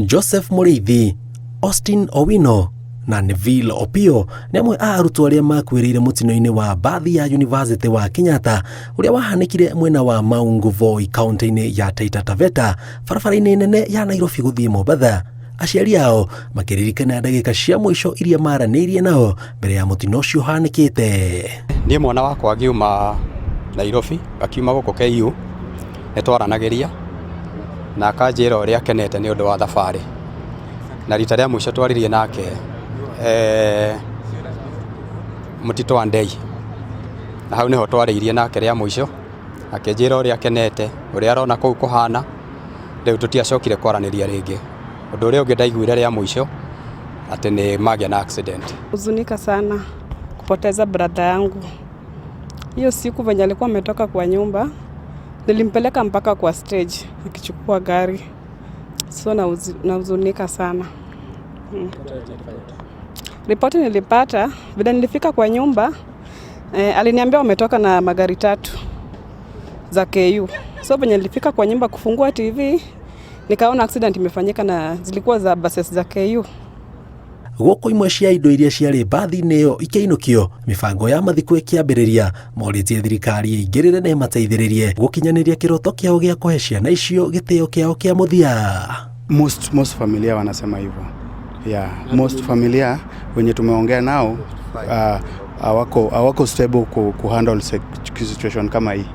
Joseph Mũrĩithi, Austin Owino na Neville Opio nĩ amwe a arutwo arĩa makuĩrĩire mũtino-inĩ wa bathi ya University wa Kenyatta ũrĩa wahanĩkire mwena wa Maungu Voi kaunti-inĩ ya Taita Taveta barabara-inĩ nene ya Nairobi gũthiĩ Mombasa. Aciari ao makĩririkana ndagĩka cia mũico iria maranĩirie nao mbere ya mũtino ũcio ũhanĩkĩte. Niĩ mwana wakwa akiuma Nairobi, akiuma gũkũ KU, nĩtwaranagĩria na akanjĩra ũrĩa akenete nĩ ũndũ wa thabarĩ. Na rita rĩa mũico twaririe nake mũtito-inĩ, na hau nĩho twarĩirie nake rĩa mũico, akĩnjĩra ũrĩa akenete, ũrĩa arona kũu kũhana, rĩu tũtiacokire kwaranĩria rĩngĩ. Ũndũ ũrĩa ũngĩ ndaiguire rĩa mũico atĩ nĩ magĩa na accident. Huzunika sana kupoteza brother yangu. Hiyo siku venye alikuwa ametoka kwa nyumba, nilimpeleka mpaka kwa stage akichukua gari. So na huzunika sana. Ripoti nilipata, vile nilifika kwa nyumba, aliniambia wametoka na magari 3 za KU. So venye nilifika kwa nyumba kufungua TV, nikaona accident imefanyika na zilikuwa za buses za KU. Gũkũ imwe cia indo iria ciarĩ bathi-inĩ ĩyo ikĩinũkio, mĩbango ya mathiko ĩkĩambĩrĩria, morĩtie thirikari ĩingĩrĩre na ĩmateithĩrĩrie gũkinyanĩria kĩroto kĩao gĩa kũhe ciana icio gĩtĩo kĩao kĩa mũthia. Most familia wanasema hivyo. Yeah, most familia wenye tumeongea nao hawako stable kuhandle situation kama hii.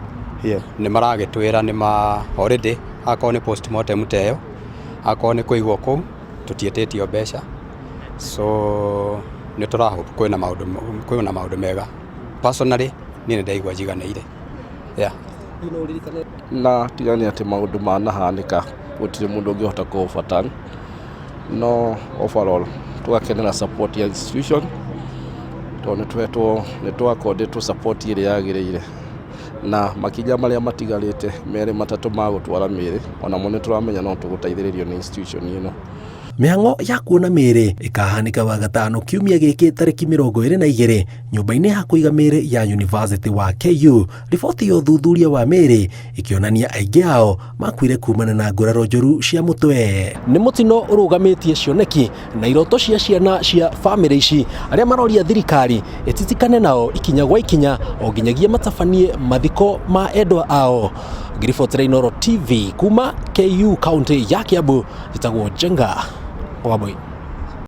Yeah. Nĩ maragĩtwĩra nĩ already akorwo nĩ postmortem teyo, akorwo nĩ kũigwo kũu tũtiĩtĩtio mbeca. So nĩ tũrahope kwĩna maũndũ mega. Personally niĩ nĩ ndaigua njiganĩire. Yeah. Na tigani atĩ maũndũ manahanĩka gũtirĩ mũndũ ũngĩhota kũũbatara. No overall tũgakenera support ya institution, tondũ nĩ twakondetwo support ĩrĩa yagĩrĩire, na makinya marĩa matigarĩte merĩ matatũ ma gũtwara mĩĩrĩ onamo nĩ tũramenya no tũgũteithĩrĩrio nĩ institution ĩno. Mĩhang'o ya kuona mĩĩrĩ ĩkahanĩka wagatano kiumia gĩkĩ tarĩki 22 nyũmba-inĩ ya kũiga mĩĩrĩ ya University wa KU. Riboti ya ũthuthuria wa mĩĩrĩ ĩkĩonania aingĩ ao makuire kumana na nguraro njũru cia mũtwe. Nĩ mũtino ũrũgamĩtie cioneki na iroto cia ciana cia bamĩrĩ ici arĩa maroria thirikari ĩtitikane nao ikinya gwa ikinya o nginyagia matabanie mathiko ma endwa ao. Ngiribotera Inooro TV kuma KU kaunti ya Kiambu, njĩtagwo Njenga wa Moi.